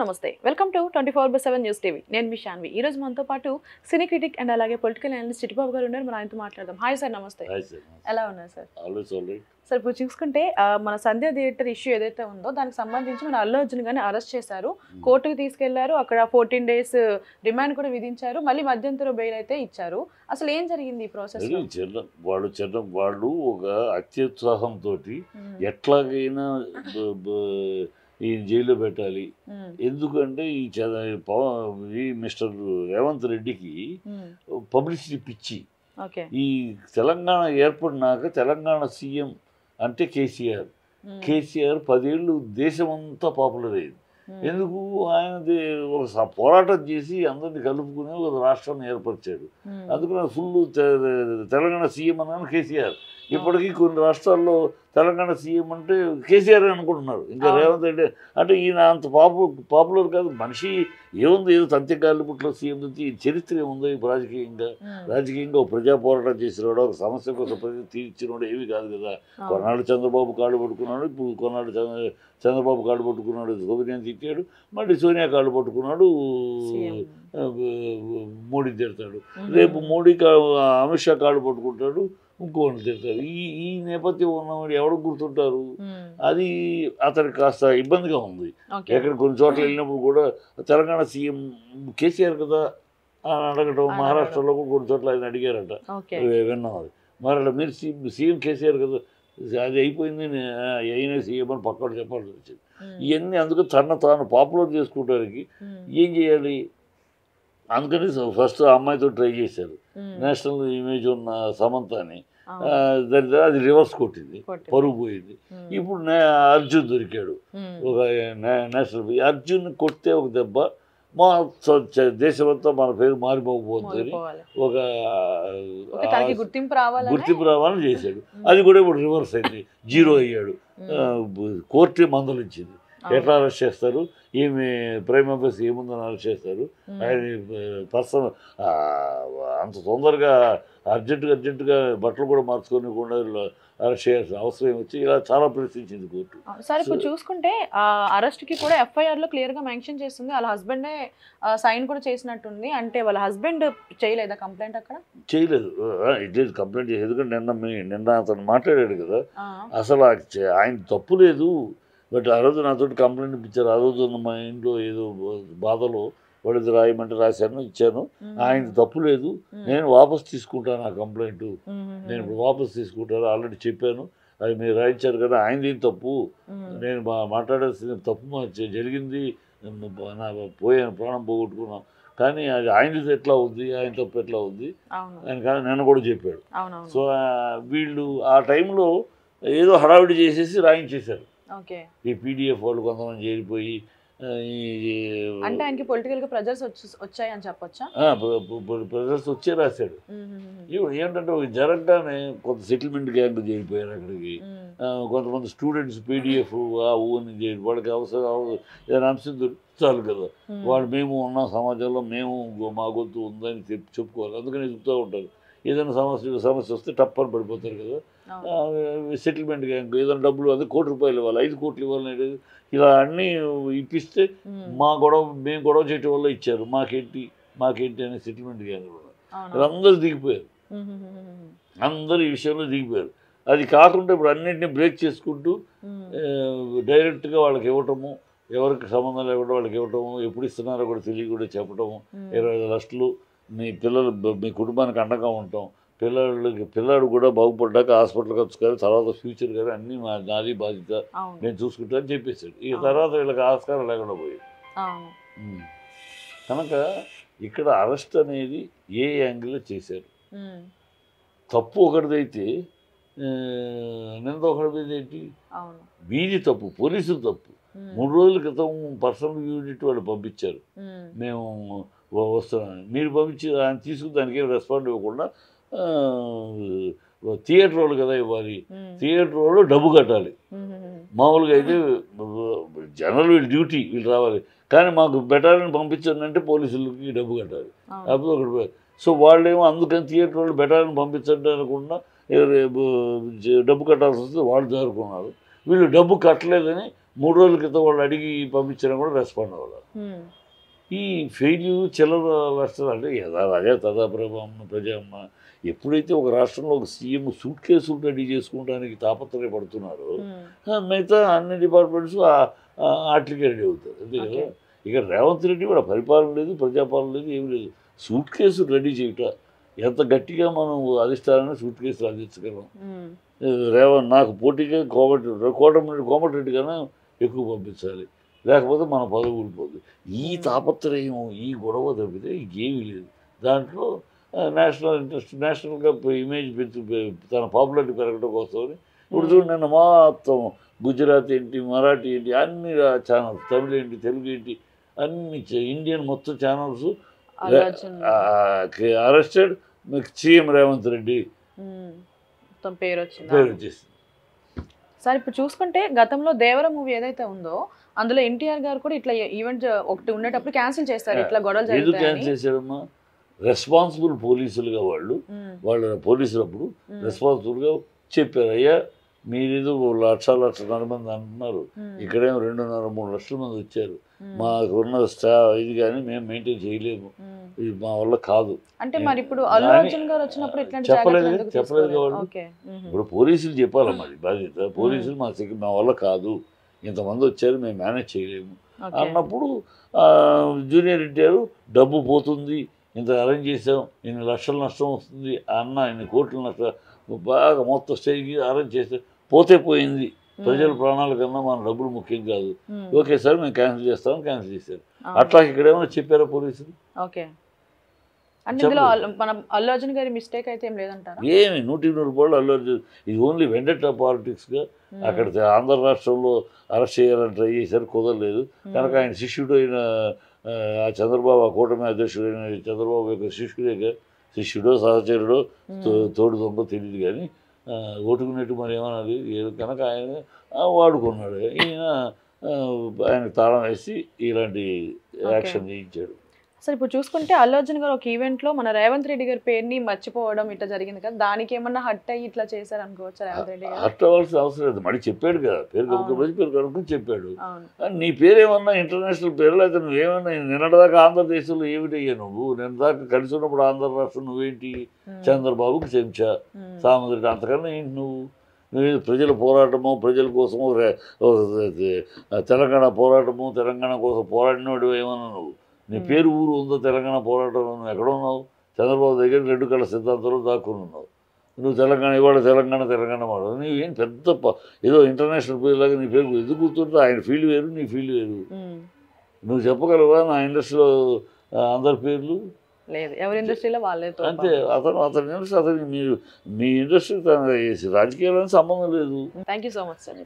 నమస్తే welcome to 24/7 news TV నేను మీ శాన్వి ఈ రోజు మనతో పాటు సినీ క్రిటిక్ అండ్ అలాగే పొలిటికల్ అనలిస్ట్ చిట్టిబాబు గారు ఉన్నారు మనం ఆయనతో మాట్లాడదాం హాయ్ సార్ నమస్తే ఎలా ఉన్నారు సార్ సార్ ఇప్పుడు చూసుకుంటే మన సంధ్య థియేటర్ ఇష్యూ ఏదైతే ఉందో దానికి సంబంధించి మన అల్లు అర్జున్ గారిని అరెస్ట్ చేశారు కోర్టుకు తీసుకెళ్లారు అక్కడ 14 days రిమాండ్ కూడా విధించారు మళ్ళీ మధ్యంతర బెయిల్ అయితే ఇచ్చారు అసలు ఏం జరిగింది ఈ ప్రాసెస్ వాళ్ళు ఒక అత్యుత్సాహంతో ఎట్లాగైనా ఈ జైల్లో పెట్టాలి ఎందుకంటే ఈ మిస్టర్ రేవంత్ రెడ్డికి పబ్లిసిటీ పిచ్చి ఈ తెలంగాణ ఏర్పడినాక తెలంగాణ సీఎం అంటే కేసీఆర్ 10 ఏళ్ళు దేశమంతా పాపులర్ అయింది ఎందుకు ఆయన ఒక పోరాటం చేసి అందరినీ కలుపుకుని ఒక రాష్ట్రాన్ని ఏర్పరిచాడు అందుకని ఫుల్ తెలంగాణ సీఎం అన్నాను కేసీఆర్ ఇప్పటికీ కొన్ని రాష్ట్రాల్లో తెలంగాణ సీఎం అంటే కేసీఆర్ అనుకుంటున్నారు ఇంకా రేవంత్ రెడ్డి అంటే ఈయన అంత పాపులర్ కాదు మనిషి ఏముంది ఏదో తంత్యకాలిపుట్లో సీఎం నుంచి చరిత్ర ఏముందో ఇప్పుడు రాజకీయంగా ఒక ప్రజా పోరాటం చేసినాడు ఒక సమస్య కోసం తీర్చినాడు ఏమీ కాదు కదా కొన్నాళ్ళు చంద్రబాబు కాళ్ళు పట్టుకున్నాడు ఇప్పుడు కొన్నాళ్ళు చంద్రబాబు కాళ్ళు పట్టుకున్నాడు సోనియాని తిట్టాడు మళ్ళీ సోనియా కాళ్ళు పట్టుకున్నాడు మోడీ తిడతాడు రేపు మోడీ అమిత్ షా కాళ్ళు పట్టుకుంటాడు ఇంకోటి తిడతారు ఈ నేపథ్యం ఉన్నవాడు ఎవరు గుర్తుంటారు అది అతనికి కాస్త ఇబ్బందిగా ఉంది ఎక్కడ కొన్ని చోట్ల వెళ్ళినప్పుడు కూడా తెలంగాణ సీఎం కేసీఆర్ కదా అని అడగటం మహారాష్ట్రలో కూడా కొన్ని చోట్ల ఆయన అడిగారట విన్నాం అది మరి మీరు సీఎం కేసీఆర్ కదా అది అయిపోయింది అయినా సీఎం అని పక్కన చెప్పాల్సి వచ్చింది ఇవన్నీ అందుకు తాను పాపులర్ చేసుకోవడానికి ఏం చేయాలి అందుకని ఫస్ట్ ఆ అమ్మాయితో ట్రై చేశారు నేషనల్ ఇమేజ్ ఉన్న సమంతని అది రివర్స్ కొట్టింది పరుగు పోయింది ఇప్పుడు అర్జున్ దొరికాడు ఒక నేషనల్ అర్జున్ కొడితే ఒక దెబ్బ మా దేశమంతా మన పేరు మారిపోకపోతుంది ఒక గుర్తింపు రావాలని చేశాడు అది కూడా ఇప్పుడు రివర్స్ అయింది 0 అయ్యాడు కోర్టే మందలించింది ఎట్లా అరెస్ట్ చేస్తారు ఏమి ప్రైమ్ ఆఫీస్ ఏముందని అరెస్ట్ చేస్తారు ఆయన పర్సన్ అంత తొందరగా అర్జెంటుగా బట్టలు కూడా మార్చుకోనికుండా అరెస్ట్ చేయాల్సిన అవసరం వచ్చి ఇలా చాలా ప్రశ్నించింది కోర్టు. సార్ ఇప్పుడు చూసుకుంటే అరెస్ట్ కి కూడా FIR లో క్లియర్ గా మెన్షన్ చేస్తుంది వాళ్ళ హస్బెండే సైన్ కూడా చేసినట్టుంది అంటే వాళ్ళ హస్బెండ్ చేయలేదా కంప్లైంట్ అక్కడ చేయలేదు ఇట్లేదు కంప్లైంట్ చేయలేదు ఎందుకంటే నిన్న అతను మాట్లాడాడు కదా అసలు ఆయన తప్పు లేదు బట్ ఆ రోజు నాతో కంప్లైంట్ ఇప్పించారు ఆ రోజు మా ఇంట్లో ఏదో బాధలో వాడిది రాయమంటే రాశాను ఇచ్చాను ఆయన తప్పు లేదు నేను వాపస్ తీసుకుంటాను ఆ కంప్లైంట్ నేను ఇప్పుడు వాపస్ తీసుకుంటాను ఆల్రెడీ చెప్పాను అది మీరు రాయించారు కదా ఆయనది తప్పు నేను మాట్లాడాల్సింది తప్పు జరిగింది నా పోయాను ప్రాణం పోగొట్టుకున్నాను కానీ అది ఆయనది ఎట్లా ఉంది ఆయన తప్పు ఎట్లా ఉంది ఆయన కానీ నిన్న కూడా చెప్పాడు సో వీళ్ళు ఆ టైంలో ఏదో హడావిడి చేసేసి రాయించేశారు ఈ PDF వాళ్ళు కొంతమంది చేరిపోయి అంటే ఆయనకి పొలిటికల్ గా ప్రెజర్స్ వచ్చాయని చెప్పొచ్చా ప్రెజర్స్ వచ్చే రాశాడు ఇప్పుడు ఏంటంటే జరగగానే కొంత సెటిల్మెంట్ గ్యాంగ్ చేరిపోయారు అక్కడికి కొంతమంది స్టూడెంట్స్ PDF ఊని చేరి వాళ్ళకి అవసరం ఏదైనా అంశం చాలు కదా వాళ్ళు మేము ఉన్న సమాజంలో మేము మా గొంతు ఉందని చెప్పుకోవాలి అందుకని చెప్తూ ఉంటారు ఏదైనా సమస్య వస్తే టప్పని పడిపోతారు కదా సెటిల్మెంట్ గ్యాంగ్ ఏదైనా డబ్బులు అది ₹1 కోటి ఇవ్వాలి 5 కోట్లు ఇవ్వాలనేది ఇలా అన్నీ ఇప్పిస్తే మేము గొడవ చేయటం వల్ల ఇచ్చారు మాకేంటి అనే సెటిల్మెంట్ గ్యాంగ్ కూడా అందరూ దిగిపోయారు అందరూ ఈ విషయంలో దిగిపోయారు అది కాకుండా ఇప్పుడు అన్నింటినీ బ్రేక్ చేసుకుంటూ డైరెక్ట్గా వాళ్ళకి ఇవ్వటము ఎవరికి సంబంధం లేకుండా వాళ్ళకి ఇవ్వటము ఎప్పుడు ఇస్తున్నారో కూడా తెలియకుండా చెప్పటము 25 లక్షలు మీ కుటుంబానికి అండగా ఉంటాం పిల్లాడు కూడా బాగుపడ్డాక హాస్పిటల్ ఖర్చు కానీ తర్వాత ఫ్యూచర్ కానీ అన్నీ నాది బాధ్యత నేను చూసుకుంటా అని చెప్పేశాడు ఇక తర్వాత వీళ్ళకి ఆస్కారం లేకుండా పోయాడు కనుక ఇక్కడ అరెస్ట్ అనేది ఏ యాంగిల్లో చేశారు తప్పు ఒకటిదైతే నింద ఒకటిది ఏంటి వీధి తప్పు పోలీసులు తప్పు 3 రోజుల క్రితం పర్సనల్ యూనిట్ వాళ్ళు పంపించారు మేము వస్తున్నాను మీరు పంపించి ఆయన తీసుకుని దానికి ఏం రెస్పాండ్ ఇవ్వకుండా థియేటర్ వాళ్ళు కదా ఇవ్వాలి థియేటర్ వాళ్ళు డబ్బు కట్టాలి మామూలుగా అయితే జనరల్ వీళ్ళు డ్యూటీ వీళ్ళు రావాలి కానీ మాకు బెటాలియన్ పంపించండి పోలీసులకి డబ్బు కట్టాలి అప్పుడు ఒకటి సో వాళ్ళేమో అందుకని థియేటర్ వాళ్ళు బెటాలియన్ పంపించండి అనకుండా డబ్బు కట్టాల్సి వస్తే వాళ్ళు జారుకున్నారు వీళ్ళు డబ్బు కట్టలేదని 3 రోజుల క్రితం వాళ్ళు అడిగి పంపించినా కూడా రెస్పాండ్ అవ్వాలి. ఈ ఫెయిల్యూర్ చిల్లర రాష్ట్రాలు అంటే అదే తదాప్రభమ్మ ప్రజామ్మ ఎప్పుడైతే ఒక రాష్ట్రంలో ఒక సీఎం సూట్ కేసులు రెడీ చేసుకోవడానికి తాపత్రయపడుతున్నారో మిగతా అన్ని డిపార్ట్మెంట్స్ వాటికి రెడీ అవుతారు. అంతే కదా. ఇక రేవంత్ రెడ్డి కూడా పరిపాలన లేదు, ప్రజాపాలన లేదు, ఏమి లేదు. సూట్ కేసులు రెడీ చేయట ఎంత గట్టిగా మనం అధిష్టానాన్ని సూట్ కేసులు అందించగలం. నాకు పోటీగా కోమటిరెడ్డి కన్నా ఎక్కువ పంపించాలి, లేకపోతే మన పదవి ఊడిపోతుంది. ఈ తాపత్రయం ఈ గొడవ తప్పితే ఇంకేమీ లేదు. దాంట్లో నేషనల్ ఇంట్రెస్ట్, నేషనల్గా ఇమేజ్ తన పాపులారిటీ పెరగడం కోసమని ఇప్పుడు చూడండి నిన్న మొత్తం గుజరాత్ ఏంటి, మరాఠీ ఏంటి, అన్ని ఛానల్స్, తమిళ ఏంటి, తెలుగు ఏంటి, అన్ని ఇండియన్ మొత్తం channels arrested. CM Revanth Reddy పేరు వచ్చేసింది. సార్ ఇప్పుడు చూసుకుంటే గతంలో దేవర మూవీ ఏదైతే ఉందో అందులో ఎన్టీఆర్ గారు కూడా ఇట్లా ఈవెంట్ ఒకటి ఉండేటప్పుడు క్యాన్సిల్ చేస్తారు. ఇట్లా గొడవలు ఎందుకు క్యాన్సిల్ చేశారమ్మా? రెస్పాన్సిబుల్ పోలీసులుగా వాళ్ళ పోలీసులు అప్పుడు రెస్పాన్సిబుల్గా చెప్పారు, అయ్యా మీరేదో లక్షన్నర మంది అంటున్నారు, ఇక్కడేమో 2.5-3 లక్షల మంది వచ్చారు, మాకున్న ఇది కానీ మేము మెయింటైన్ చేయలేము, ఇది మా వల్ల కాదు అంటే. మరి ఇప్పుడు అల్లు అర్జున్ గారు వచ్చినప్పుడు చెప్పలేదు వాళ్ళు. ఇప్పుడు పోలీసులు చెప్పాలమ్మా అది బాధ్యత. పోలీసులు మా వల్ల కాదు, ఇంతమంది వచ్చారు, మేము మేనేజ్ చేయలేము అన్నప్పుడు జూనియర్ ఎన్టీఆర్ డబ్బు పోతుంది, ఇంత అరేంజ్ చేసాం, ఇన్ని లక్షల నష్టం వస్తుంది అన్న, ఇన్ని కోట్ల నష్టం బాగా మొత్తం స్టేజ్కి అరేంజ్ చేస్తే పోతే పోయింది, ప్రజల ప్రాణాల కన్నా మన డబ్బులు ముఖ్యం కాదు, ఓకే సార్ మేము క్యాన్సిల్ చేస్తామని క్యాన్సిల్ చేశారు. అట్లా ఇక్కడ ఏమైనా చెప్పారా పోలీసులు? ఓకే అంటే ఇందులో మన అల్లు అర్జున్ గారి మిస్టేక్ అయితే ఏం లేదంటారా? ఏమి 100% అల్లు అర్జున్ ఇది ఓన్లీ వెండటా పాలిటిక్స్గా అక్కడ ఆంధ్ర రాష్ట్రంలో అరెస్ట్ చేయాలని ట్రై చేశారు, కుదరలేదు. కనుక ఆయన శిష్యుడు అయిన చంద్రబాబు, ఆ కూటమి అధ్యక్షుడైన చంద్రబాబు యొక్క శిష్యుడో సహచరుడో తోడు దొంగ తెలియదు కానీ ఓటుకున్నట్టు మరి ఏమన్నది కనుక ఆయన వాడుకున్నాడు. ఈయన ఆయనకు తాళం వేసి ఇలాంటి యాక్షన్ చేయించాడు. సార్ ఇప్పుడు చూసుకుంటే అల్లు అర్జున్ గారు ఒక ఈవెంట్లో మన రేవంత్ రెడ్డి గారి పేరుని మర్చిపోవడం ఇట్లా జరిగింది కదా, దానికి ఏమన్నా హట్ అయ్యి ఇట్లా చేశారు అనుకోవచ్చు రేవంత్ రెడ్డి గారు? హట్ అవ్వాల్సిన అవసరం లేదు, మళ్ళీ చెప్పాడు కదా, పేరు కనుక్కొని చెప్పాడు. నీ పేరేమన్నా ఇంటర్నేషనల్ పేరు, లేకపోతే నువ్వేమన్నా నిన్నటిదాకా ఆంధ్రదేశంలో ఏమిటయ్యా నువ్వు? నిన్నదాకా కలిసి ఉన్నప్పుడు ఆంధ్ర రాష్ట్రం నువ్వేంటి? చంద్రబాబుకి చెంచా సామంతరెడ్డి, అంతకన్నా ఏంటి నువ్వు? ప్రజల పోరాటము, ప్రజల కోసము తెలంగాణ పోరాటము, తెలంగాణ కోసం పోరాడినోడు ఏమన్నా నువ్వు? నీ పేరు ఊరు ఉందో తెలంగాణ పోరాటంలో, నువ్వు ఎక్కడ ఉన్నావు? చంద్రబాబు దగ్గర 2 కళ్ళ సిద్ధాంతంలో దాక్కుని ఉన్నావు. నువ్వు తెలంగాణ ఇవాళ తెలంగాణ వాడు, నువ్వు ఏం పెద్ద ఏదో ఇంటర్నేషనల్ పేరులాగా నీ పేరు ఎందుకు గుర్తుంటే? ఆయన ఫీల్డ్ వేరు, నీ ఫీల్డ్ వేరు. నువ్వు చెప్పగలవా నా ఇండస్ట్రీలో అందరి పేర్లు? లేదు, ఎవరి ఇండస్ట్రీలో వాళ్ళే. అంతే, అతని ఇండస్ట్రీ, మీ ఇండస్ట్రీ రాజకీయాలని సంబంధం లేదు. Thank you so much sir.